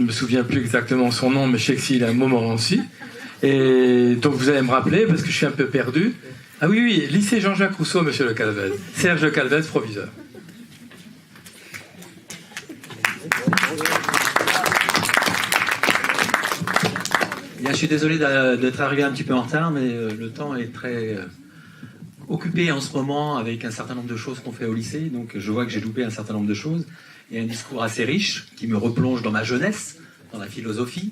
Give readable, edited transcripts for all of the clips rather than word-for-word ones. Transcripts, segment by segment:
me souviens plus exactement son nom, mais je sais que s'il est à Montmorency. Et donc vous allez me rappeler, parce que je suis un peu perdu. Ah oui, oui, lycée Jean-Jacques Rousseau, monsieur Le Calvez. Serge Le Calvez, proviseur. Bien, je suis désolé d'être arrivé un petit peu en retard, mais le temps est très occupé en ce moment avec un certain nombre de choses qu'on fait au lycée. Donc je vois que j'ai loupé un certain nombre de choses. Il y a un discours assez riche qui me replonge dans ma jeunesse, dans la philosophie,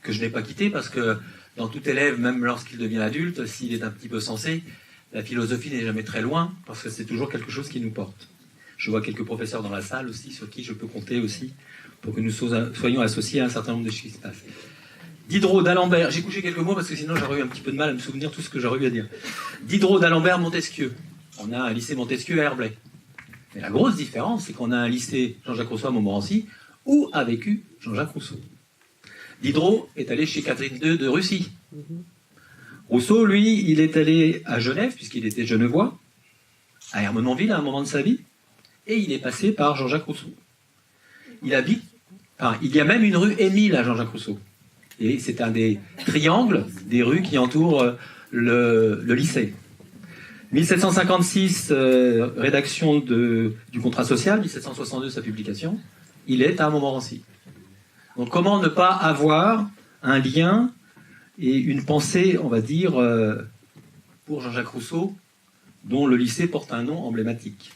que je n'ai pas quitté parce que dans tout élève, même lorsqu'il devient adulte, s'il est un petit peu sensé, la philosophie n'est jamais très loin parce que c'est toujours quelque chose qui nous porte. Je vois quelques professeurs dans la salle aussi, sur qui je peux compter aussi, pour que nous soyons associés à un certain nombre de choses qui se passent. Diderot, d'Alembert, j'ai couché quelques mots parce que sinon j'aurais eu un petit peu de mal à me souvenir tout ce que j'aurais eu à dire. Diderot, d'Alembert, Montesquieu. On a un lycée Montesquieu à Herblay. Mais la grosse différence, c'est qu'on a un lycée Jean-Jacques Rousseau à Montmorency où a vécu Jean-Jacques Rousseau. Diderot est allé chez Catherine II de Russie. Rousseau, lui, il est allé à Genève, puisqu'il était genevois, à Ermenonville à un moment de sa vie, et il est passé par Jean-Jacques Rousseau. Il y a même une rue Émile à Jean-Jacques Rousseau. Et c'est un des triangles des rues qui entourent le lycée. 1756, rédaction du contrat social, 1762, sa publication, il est à Montmorency. Donc comment ne pas avoir un lien et une pensée, on va dire, pour Jean-Jacques Rousseau, dont le lycée porte un nom emblématique.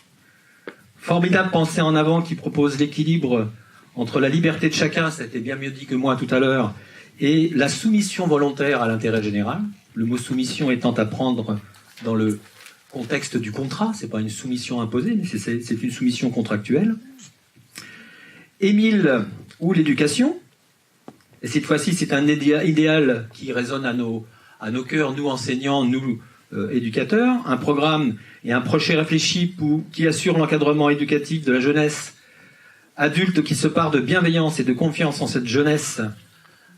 Formidable pensée en avant qui propose l'équilibre entre la liberté de chacun, ça a été bien mieux dit que moi tout à l'heure, et la soumission volontaire à l'intérêt général. Le mot soumission étant à prendre dans le contexte du contrat, c'est pas une soumission imposée, mais c'est une soumission contractuelle. Émile, ou l'éducation, et cette fois-ci c'est un idéal qui résonne à nos cœurs, nous enseignants, nous éducateurs, un programme et un projet réfléchi qui assure l'encadrement éducatif de la jeunesse adulte qui se part de bienveillance et de confiance en cette jeunesse.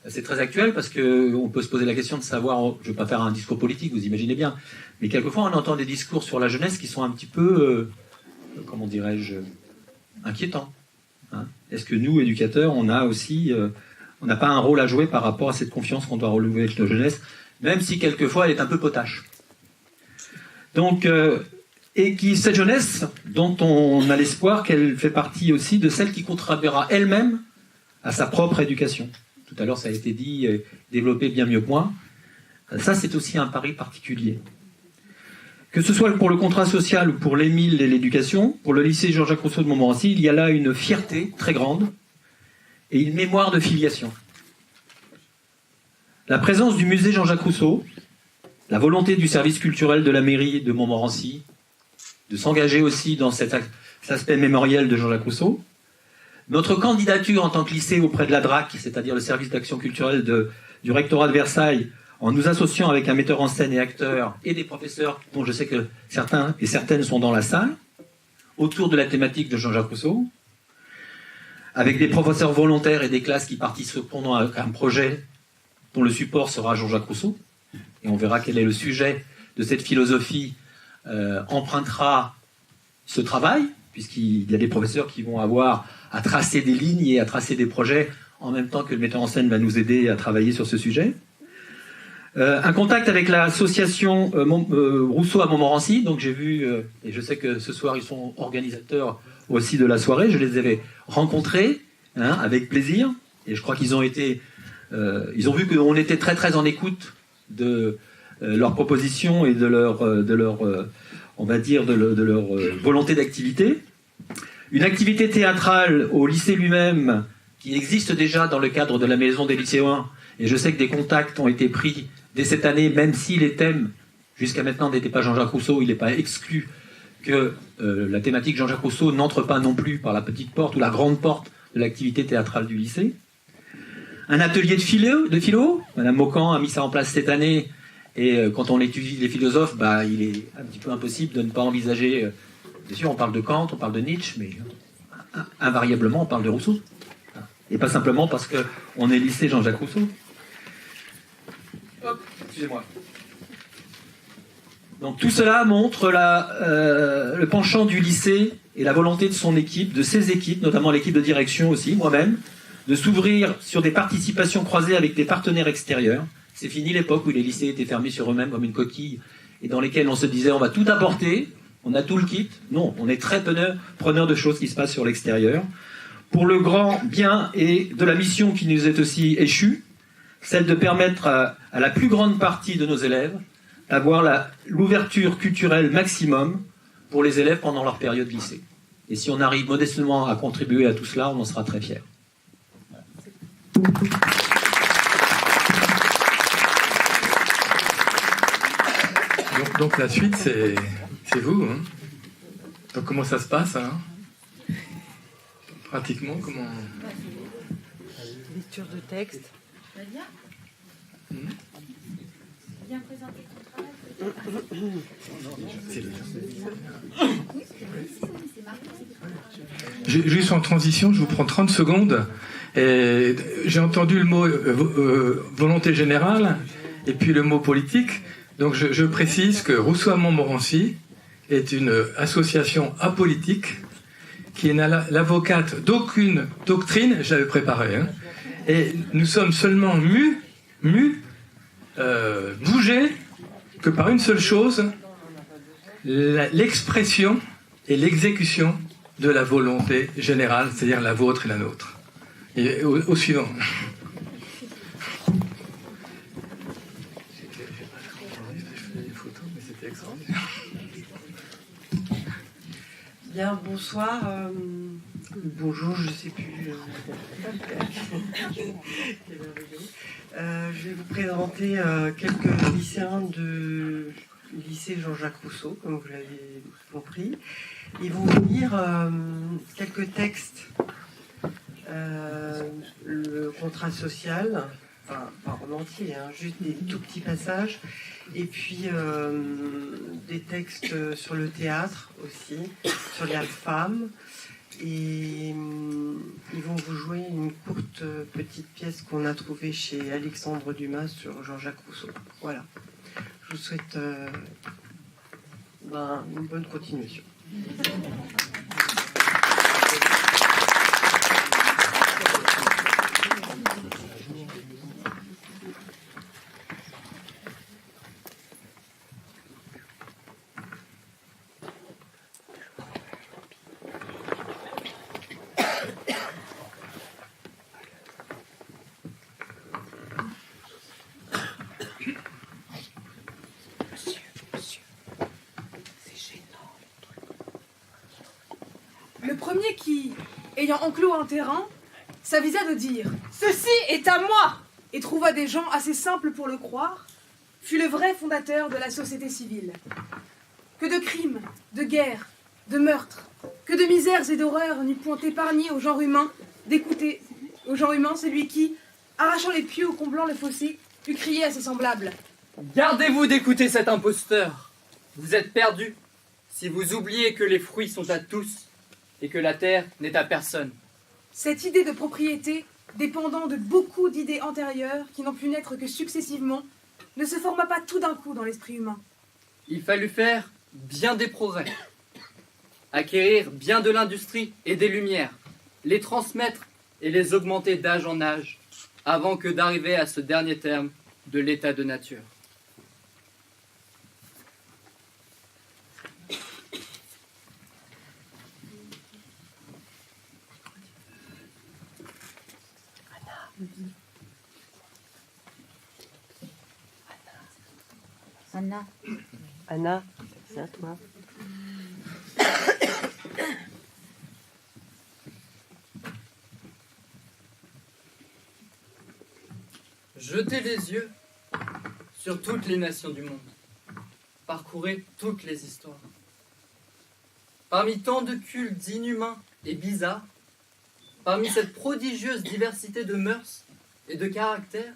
C'est très actuel parce qu'on peut se poser la question de savoir, je ne vais pas faire un discours politique, vous imaginez bien, mais quelquefois on entend des discours sur la jeunesse qui sont un petit peu, comment dirais-je, inquiétants. Hein. Est-ce que nous, éducateurs, on n'a pas un rôle à jouer par rapport à cette confiance qu'on doit relever avec la jeunesse, même si quelquefois elle est un peu potache. Donc, cette jeunesse, dont on a l'espoir qu'elle fait partie aussi de celle qui contribuera elle-même à sa propre éducation. Tout à l'heure, ça a été dit, développé bien mieux que moi. Ça, c'est aussi un pari particulier. Que ce soit pour le contrat social ou pour l'Émile et l'éducation, pour le lycée Jean-Jacques Rousseau de Montmorency, il y a là une fierté très grande et une mémoire de filiation. La présence du musée Jean-Jacques Rousseau, la volonté du service culturel de la mairie de Montmorency de s'engager aussi dans cet aspect mémoriel de Jean-Jacques Rousseau, notre candidature en tant que lycée auprès de la DRAC, c'est-à-dire le service d'action culturelle du rectorat de Versailles, en nous associant avec un metteur en scène et acteur et des professeurs dont je sais que certains et certaines sont dans la salle, autour de la thématique de Jean-Jacques Rousseau, avec des professeurs volontaires et des classes qui participeront à un projet dont le support sera Jean-Jacques Rousseau, et on verra quel est le sujet de cette philosophie empruntera ce travail, puisqu'il y a des professeurs qui vont avoir à tracer des lignes et à tracer des projets en même temps que le metteur en scène va nous aider à travailler sur ce sujet. Un contact avec l'association Rousseau à Montmorency, donc j'ai vu, et je sais que ce soir ils sont organisateurs aussi de la soirée, je les avais rencontrés avec plaisir, et je crois qu'ils ont été, ils ont vu qu'on était très très en écoute de leurs propositions et de leur on va dire, de leur volonté d'activité. Une activité théâtrale au lycée lui-même qui existe déjà dans le cadre de la maison des lycéens, et je sais que des contacts ont été pris dès cette année, même si les thèmes jusqu'à maintenant n'étaient pas Jean-Jacques Rousseau, il n'est pas exclu que la thématique Jean-Jacques Rousseau n'entre pas non plus par la petite porte ou la grande porte de l'activité théâtrale du lycée. Un atelier de philo, Madame Maucan a mis ça en place cette année, et quand on étudie les philosophes, il est un petit peu impossible de ne pas envisager, bien sûr on parle de Kant, on parle de Nietzsche, mais invariablement on parle de Rousseau. Et pas simplement parce qu'on est lycée Jean-Jacques Rousseau. Hop, excusez-moi. Donc tout cela montre le penchant du lycée et la volonté de son équipe, de ses équipes, notamment l'équipe de direction aussi, moi-même, de s'ouvrir sur des participations croisées avec des partenaires extérieurs. C'est fini l'époque où les lycées étaient fermés sur eux-mêmes comme une coquille et dans lesquels on se disait on va tout apporter, on a tout le kit. Non, on est très preneur de choses qui se passent sur l'extérieur. Pour le grand bien et de la mission qui nous est aussi échue, celle de permettre à la plus grande partie de nos élèves d'avoir l'ouverture culturelle maximum pour les élèves pendant leur période lycée. Et si on arrive modestement à contribuer à tout cela, on en sera très fiers. Donc la suite, c'est vous. Hein. Donc comment ça se passe hein pratiquement, comment... Lecture de texte. Bien présenter ton travail. Juste en transition, je vous prends 30 secondes. J'ai entendu le mot volonté générale et puis le mot politique. Donc je précise que Rousseau à Montmorency est une association apolitique qui est l'avocate d'aucune doctrine, j'avais préparé, hein, et nous sommes seulement bougés que par une seule chose, l'expression et l'exécution de la volonté générale, c'est-à-dire la vôtre et la nôtre. Et au suivant. Bien, bonsoir. Bonjour, je ne sais plus. Je vais vous présenter quelques lycéens du lycée Jean-Jacques Rousseau, comme vous l'avez compris. Ils vont vous lire quelques textes. Le contrat social, enfin, pas en entier, hein, juste des tout petits passages. Et puis des textes sur le théâtre aussi, sur la femme. Et ils vont vous jouer une courte petite pièce qu'on a trouvée chez Alexandre Dumas sur Jean-Jacques Rousseau. Voilà. Je vous souhaite une bonne continuation. Le premier qui, ayant enclos un terrain, s'avisa de dire « Ceci est à moi !» et trouva des gens assez simples pour le croire, fut le vrai fondateur de la société civile. Que de crimes, de guerres, de meurtres, que de misères et d'horreurs n'eût point épargné au genre humain d'écouter au genre humain celui qui, arrachant les pieux ou comblant le fossé, eût crié à ses semblables « Gardez-vous d'écouter cet imposteur. Vous êtes perdus si vous oubliez que les fruits sont à tous et que la terre n'est à personne. » Cette idée de propriété, dépendant de beaucoup d'idées antérieures qui n'ont pu naître que successivement, ne se forma pas tout d'un coup dans l'esprit humain. Il fallut faire bien des progrès, acquérir bien de l'industrie et des lumières, les transmettre et les augmenter d'âge en âge, avant que d'arriver à ce dernier terme de l'état de nature. Anna, c'est à toi. Jetez les yeux sur toutes les nations du monde. Parcourez toutes les histoires. Parmi tant de cultes inhumains et bizarres, parmi cette prodigieuse diversité de mœurs et de caractères,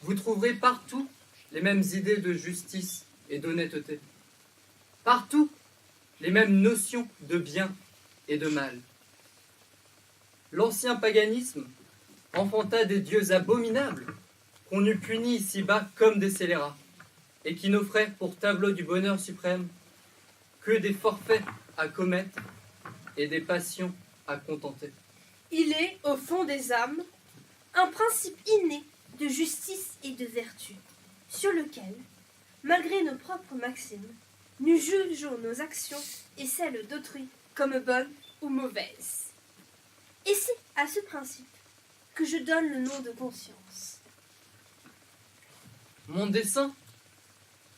vous trouverez partout les mêmes idées de justice et d'honnêteté. Partout, les mêmes notions de bien et de mal. L'ancien paganisme enfanta des dieux abominables qu'on eût punis ici-bas comme des scélérats et qui n'offraient pour tableau du bonheur suprême que des forfaits à commettre et des passions à contenter. Il est, au fond des âmes, un principe inné de justice et de vertu, sur lequel, malgré nos propres maximes, nous jugeons nos actions et celles d'autrui comme bonnes ou mauvaises. Et c'est à ce principe que je donne le nom de conscience. Mon dessein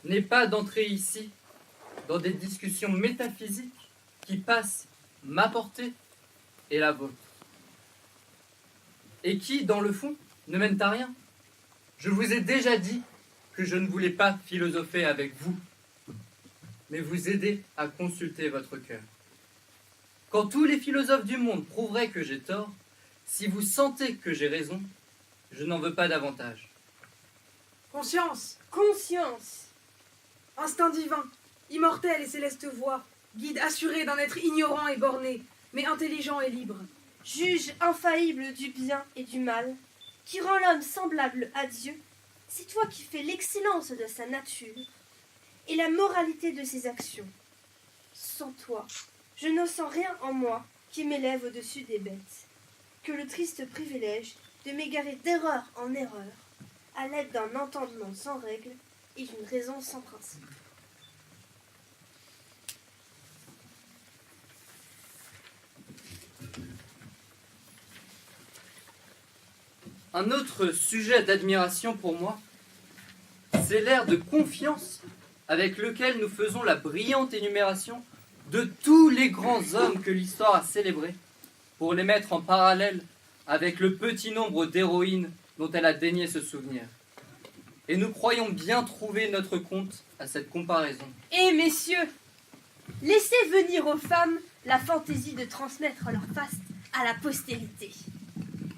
n'est pas d'entrer ici dans des discussions métaphysiques qui passent ma portée et la vôtre, et qui, dans le fond, ne mènent à rien. Je vous ai déjà dit que je ne voulais pas philosopher avec vous, mais vous aider à consulter votre cœur. Quand tous les philosophes du monde prouveraient que j'ai tort, si vous sentez que j'ai raison, je n'en veux pas davantage. Conscience, Conscience, instinct divin, immortelle et céleste voix, guide assuré d'un être ignorant et borné, mais intelligent et libre. juge infaillible du bien et du mal, qui rend l'homme semblable à Dieu, c'est toi qui fais l'excellence de sa nature et la moralité de ses actions. Sans toi, je ne sens rien en moi qui m'élève au-dessus des bêtes, que le triste privilège de m'égarer d'erreur en erreur, à l'aide d'un entendement sans règle et d'une raison sans principe. Un autre sujet d'admiration pour moi, c'est l'air de confiance avec lequel nous faisons la brillante énumération de tous les grands hommes que l'histoire a célébrés, pour les mettre en parallèle avec le petit nombre d'héroïnes dont elle a daigné se souvenir. Et nous croyons bien trouver notre compte à cette comparaison. Et messieurs, laissez venir aux femmes la fantaisie de transmettre leur faste à la postérité.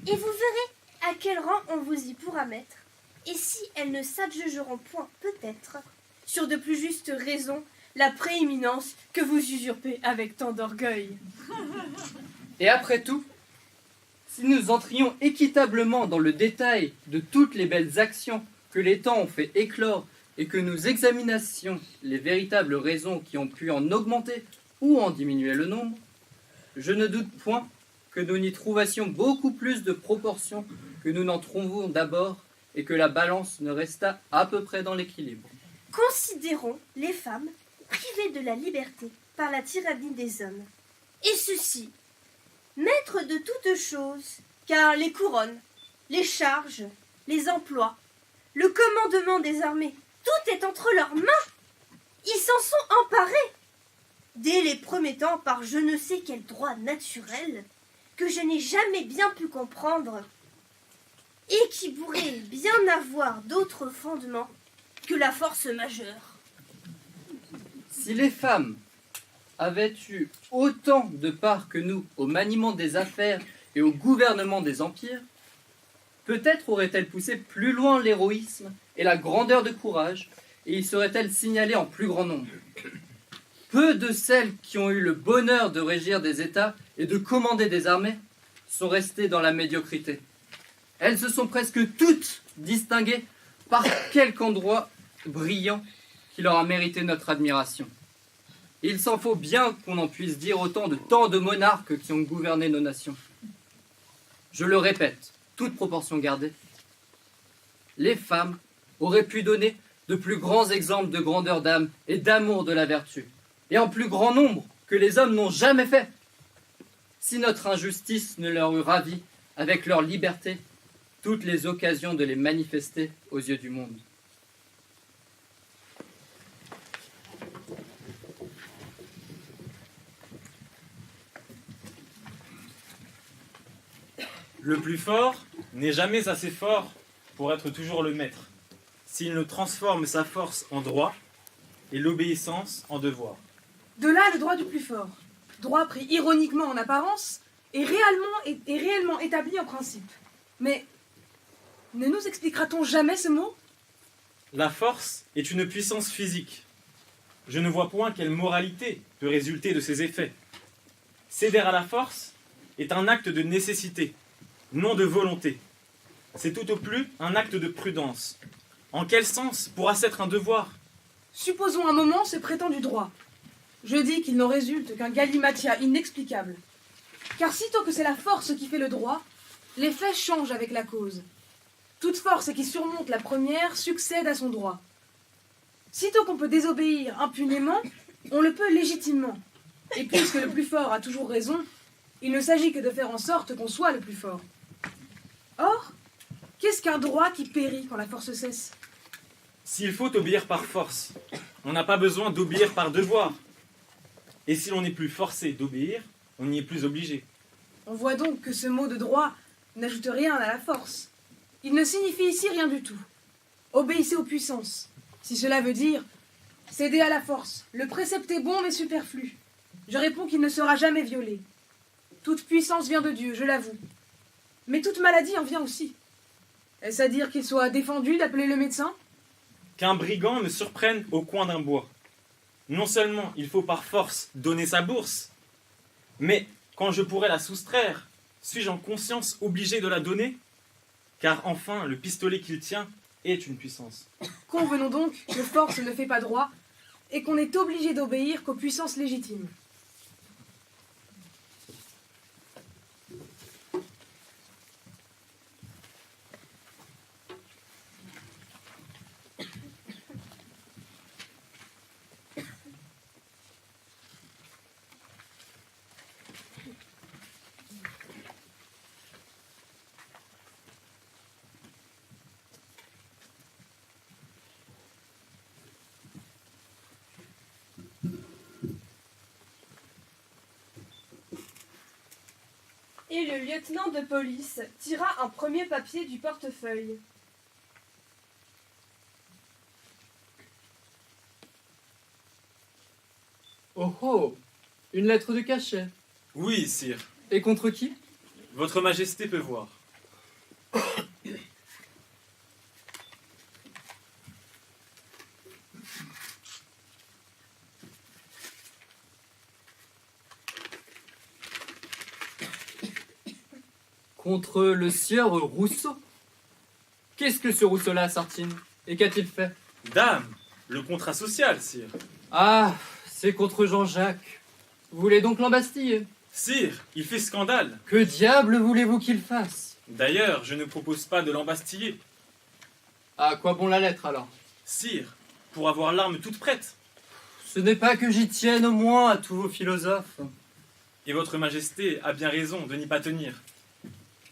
Et vous verrez à quel rang on vous y pourra mettre, et si elles ne s'adjugeront point peut-être, sur de plus justes raisons, la prééminence que vous usurpez avec tant d'orgueil. Et après tout, si nous entrions équitablement dans le détail de toutes les belles actions que les temps ont fait éclore et que nous examinassions les véritables raisons qui ont pu en augmenter ou en diminuer le nombre, je ne doute point que nous n'y trouvassions beaucoup plus de proportions que nous n'en trouvons d'abord et que la balance ne restât à peu près dans l'équilibre. Considérons les femmes privées de la liberté par la tyrannie des hommes. Et ceux-ci, maîtres de toutes choses, car les couronnes, les charges, les emplois, le commandement des armées, tout est entre leurs mains. Ils s'en sont emparés, dès les premiers temps par je ne sais quel droit naturel que je n'ai jamais bien pu comprendre et qui pourrait bien avoir d'autres fondements que la force majeure. Si les femmes avaient eu autant de part que nous au maniement des affaires et au gouvernement des empires, peut-être auraient-elles poussé plus loin l'héroïsme et la grandeur de courage, et y seraient-elles signalées en plus grand nombre. Peu de celles qui ont eu le bonheur de régir des États et de commander des armées sont restées dans la médiocrité. Elles se sont presque toutes distinguées par quelque endroit brillant qui leur a mérité notre admiration. Il s'en faut bien qu'on en puisse dire autant de tant de monarques qui ont gouverné nos nations. Je le répète, toute proportion gardée, les femmes auraient pu donner de plus grands exemples de grandeur d'âme et d'amour de la vertu, et en plus grand nombre que les hommes n'ont jamais fait, si notre injustice ne leur eût ravi, avec leur liberté, toutes les occasions de les manifester aux yeux du monde. Le plus fort n'est jamais assez fort pour être toujours le maître, s'il ne transforme sa force en droit et l'obéissance en devoir. De là le droit du plus fort, droit pris ironiquement en apparence et réellement établi en principe. Mais ne nous expliquera-t-on jamais ce mot ? La force est une puissance physique. Je ne vois point quelle moralité peut résulter de ses effets. Céder à la force est un acte de nécessité, non de volonté. C'est tout au plus un acte de prudence. En quel sens pourra-ce être un devoir ? Supposons un moment ce prétendu droit. Je dis qu'il n'en résulte qu'un galimatia inexplicable. Car sitôt que c'est la force qui fait le droit, l'effet change avec la cause. Toute force qui surmonte la première succède à son droit. Sitôt qu'on peut désobéir impunément, on le peut légitimement. Et puisque le plus fort a toujours raison, il ne s'agit que de faire en sorte qu'on soit le plus fort. Or, qu'est-ce qu'un droit qui périt quand la force cesse? S'il faut obéir par force, on n'a pas besoin d'obéir par devoir. Et si l'on n'est plus forcé d'obéir, on n'y est plus obligé. On voit donc que ce mot de droit n'ajoute rien à la force. Il ne signifie ici rien du tout. Obéissez aux puissances. Si cela veut dire céder à la force, le précepte est bon mais superflu. Je réponds qu'il ne sera jamais violé. Toute puissance vient de Dieu, je l'avoue. Mais toute maladie en vient aussi. Est-ce à dire qu'il soit défendu d'appeler le médecin? Qu'un brigand me surprenne au coin d'un bois. Non seulement il faut par force donner sa bourse, mais quand je pourrais la soustraire, suis-je en conscience obligé de la donner? Car enfin, le pistolet qu'il tient est une puissance. Convenons donc que force ne fait pas droit et qu'on est obligé d'obéir qu'aux puissances légitimes. Et le lieutenant de police tira un premier papier du portefeuille. Oh oh, une lettre de cachet. Oui, sire. Et contre qui? Votre Majesté peut voir. Contre le sieur Rousseau. Qu'est-ce que ce Rousseau-là, Sartine? Et qu'a-t-il fait? Dame, le contrat social, sire. Ah, c'est contre Jean-Jacques. Vous voulez donc l'embastiller? Sire, il fait scandale. Que diable voulez-vous qu'il fasse? D'ailleurs, je ne propose pas de l'embastiller. À quoi bon la lettre, alors? Sire, pour avoir l'arme toute prête. Ce n'est pas que j'y tienne au moins à tous vos philosophes. Et votre Majesté a bien raison de n'y pas tenir.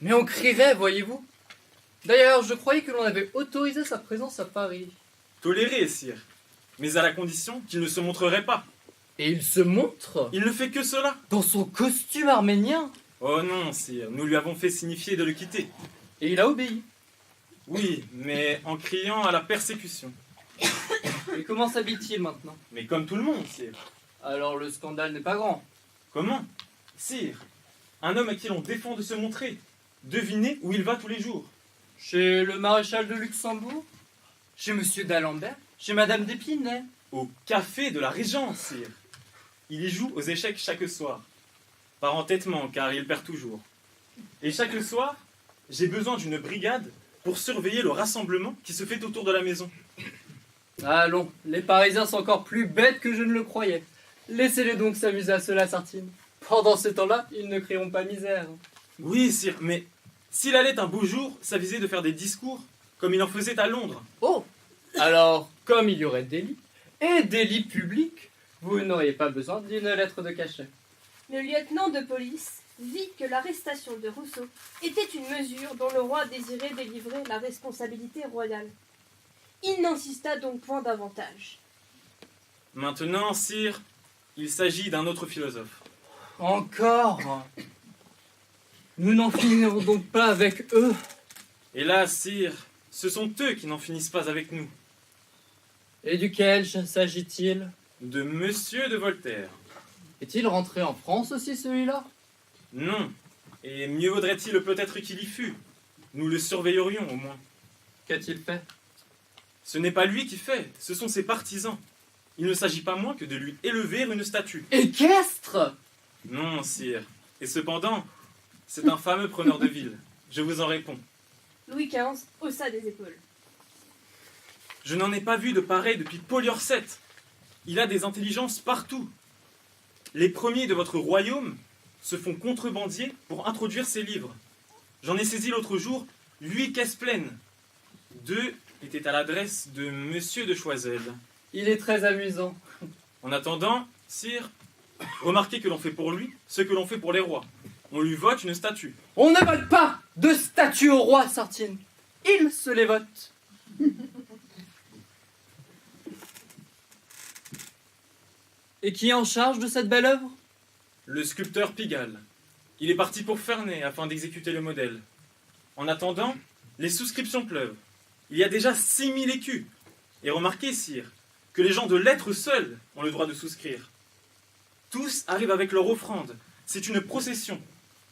Mais on crierait, voyez-vous. D'ailleurs, je croyais que l'on avait autorisé sa présence à Paris. Toléré, sire, mais à la condition qu'il ne se montrerait pas. Et il se montre Il ne fait que cela. dans son costume arménien. Oh non, sire, nous lui avons fait signifier de le quitter. Et il a obéi. Oui, mais en criant à la persécution. Et comment s'habille-t-il maintenant? Mais comme tout le monde, sire. Alors le scandale n'est pas grand. Comment? Sire, un homme à qui l'on défend de se montrer. Devinez où il va tous les jours. Chez le maréchal de Luxembourg? Chez monsieur d'Alembert? Chez madame d'Épinay? Au café de la Régence, sire. Il y joue aux échecs chaque soir. Par entêtement, car il perd toujours. Et chaque soir, j'ai besoin d'une brigade pour surveiller le rassemblement qui se fait autour de la maison. Allons, les Parisiens sont encore plus bêtes que je ne le croyais. Laissez-les donc s'amuser à cela, Sartine. Pendant ce temps-là, ils ne crieront pas misère. Oui, sire, mais s'il allait un beau jour s'aviser de faire des discours, comme il en faisait à Londres. Oh! Alors, comme il y aurait délit, et délit public, vous n'auriez pas besoin d'une lettre de cachet. Le lieutenant de police vit que l'arrestation de Rousseau était une mesure dont le roi désirait délivrer la responsabilité royale. Il n'insista donc point davantage. Maintenant, sire, il s'agit d'un autre philosophe. Encore? Nous n'en finirons donc pas avec eux. Hélas, sire, ce sont eux qui n'en finissent pas avec nous. Et duquel s'agit-il? De Monsieur de Voltaire. Est-il rentré en France aussi, celui-là? Non, et mieux vaudrait-il peut-être qu'il y fût. Nous le surveillerions au moins. Qu'a-t-il fait? Ce n'est pas lui qui fait, ce sont ses partisans. Il ne s'agit pas moins que de lui élever une statue. Équestre? Non, sire. Et cependant, c'est un fameux preneur de ville. Je vous en réponds. Louis XV haussa des épaules. Je n'en ai pas vu de pareil depuis Poliorcète. Il a des intelligences partout. Les premiers de votre royaume se font contrebandier pour introduire ces livres. J'en ai saisi l'autre jour 8 caisses pleines. 2 étaient à l'adresse de Monsieur de Choiseul. Il est très amusant. En attendant, sire, remarquez que l'on fait pour lui ce que l'on fait pour les rois. On lui vote une statue. On ne vote pas de statue au roi, Sartine. Il se les vote. Et qui est en charge de cette belle œuvre? Le sculpteur Pigalle. Il est parti pour Ferney afin d'exécuter le modèle. En attendant, les souscriptions pleuvent. Il y a déjà 6000 écus. Et remarquez, sire, que les gens de lettres seuls ont le droit de souscrire. Tous arrivent avec leur offrande. C'est une procession.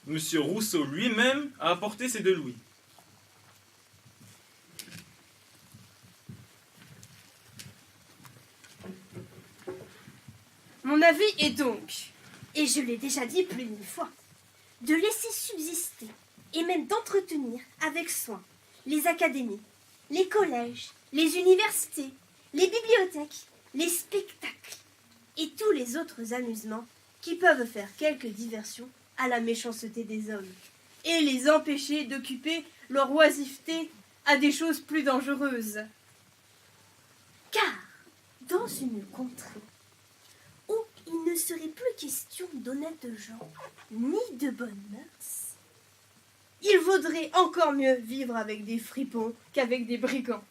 Monsieur Rousseau lui-même a apporté ses 2 louis. Mon avis est donc, et je l'ai déjà dit plus d'une fois, de laisser subsister et même d'entretenir avec soin les académies, les collèges, les universités, les bibliothèques, les spectacles et tous les autres amusements qui peuvent faire quelque diversion à la méchanceté des hommes et les empêcher d'occuper leur oisiveté à des choses plus dangereuses. Car, dans une contrée où il ne serait plus question d'honnêtes gens ni de bonnes mœurs, il vaudrait encore mieux vivre avec des fripons qu'avec des brigands.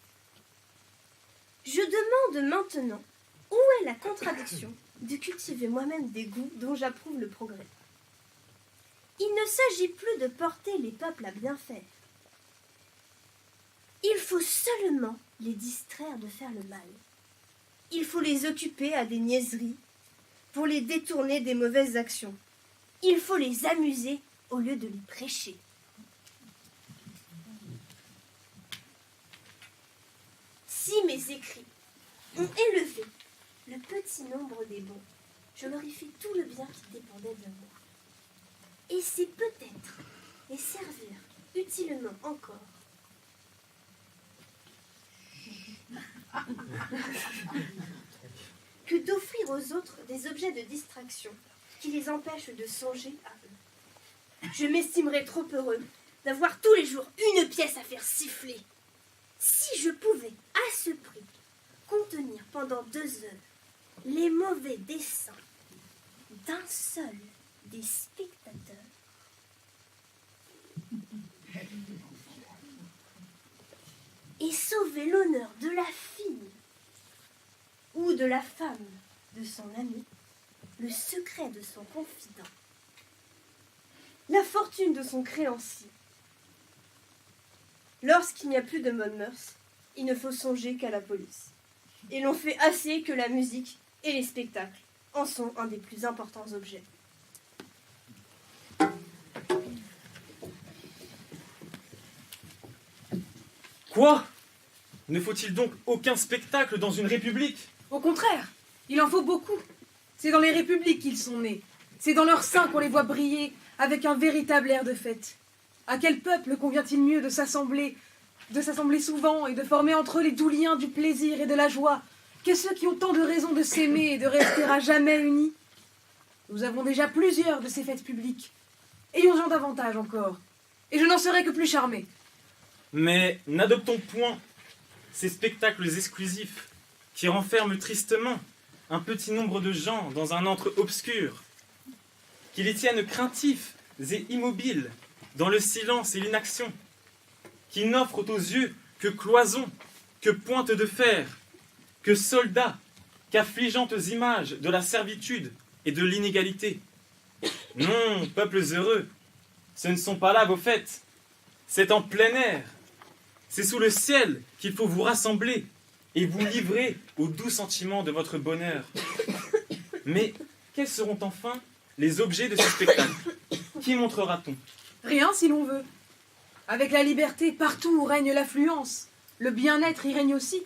Je demande maintenant où est la contradiction de cultiver moi-même des goûts dont j'approuve le progrès. Il ne s'agit plus de porter les peuples à bien faire. Il faut seulement les distraire de faire le mal. Il faut les occuper à des niaiseries pour les détourner des mauvaises actions. Il faut les amuser au lieu de les prêcher. Si mes écrits ont élevé le petit nombre des bons, je leur ai fait tout le bien qui dépendait de moi. Et c'est peut-être les servir utilement encore que d'offrir aux autres des objets de distraction qui les empêchent de songer à eux. Je m'estimerais trop heureux d'avoir tous les jours une pièce à faire siffler. Si je pouvais, à ce prix, contenir pendant 2 heures les mauvais desseins d'un seul des spectateurs, et sauver l'honneur de la fille ou de la femme de son ami, le secret de son confident, la fortune de son créancier. Lorsqu'il n'y a plus de bonnes mœurs, il ne faut songer qu'à la police. Et l'on fait assez que la musique et les spectacles en sont un des plus importants objets. Quoi? Ne faut-il donc aucun spectacle dans une république? Au contraire, il en faut beaucoup. C'est dans les républiques qu'ils sont nés. C'est dans leur sein qu'on les voit briller avec un véritable air de fête. À quel peuple convient-il mieux de s'assembler souvent et de former entre eux les doux liens du plaisir et de la joie que ceux qui ont tant de raisons de s'aimer et de rester à jamais unis? Nous avons déjà plusieurs de ces fêtes publiques. Ayons-en davantage encore, et je n'en serai que plus charmé. Mais n'adoptons point ces spectacles exclusifs qui renferment tristement un petit nombre de gens dans un antre obscur, qui les tiennent craintifs et immobiles dans le silence et l'inaction, qui n'offrent aux yeux que cloisons, que pointes de fer, que soldats, qu'affligeantes images de la servitude et de l'inégalité. Non, peuples heureux, ce ne sont pas là vos fêtes, c'est en plein air, c'est sous le ciel qu'il faut vous rassembler et vous livrer aux doux sentiments de votre bonheur. Mais quels seront enfin les objets de ce spectacle? Qui montrera-t-on? Rien si l'on veut. Avec la liberté, partout où règne l'affluence, le bien-être y règne aussi.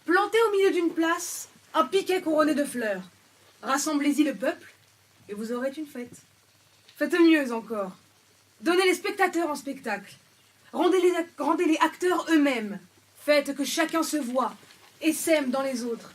Plantez au milieu d'une place un piquet couronné de fleurs. Rassemblez-y le peuple et vous aurez une fête. Faites mieux encore. Donnez les spectateurs en spectacle. Rendez-les acteurs eux-mêmes. Faites que chacun se voie et s'aime dans les autres.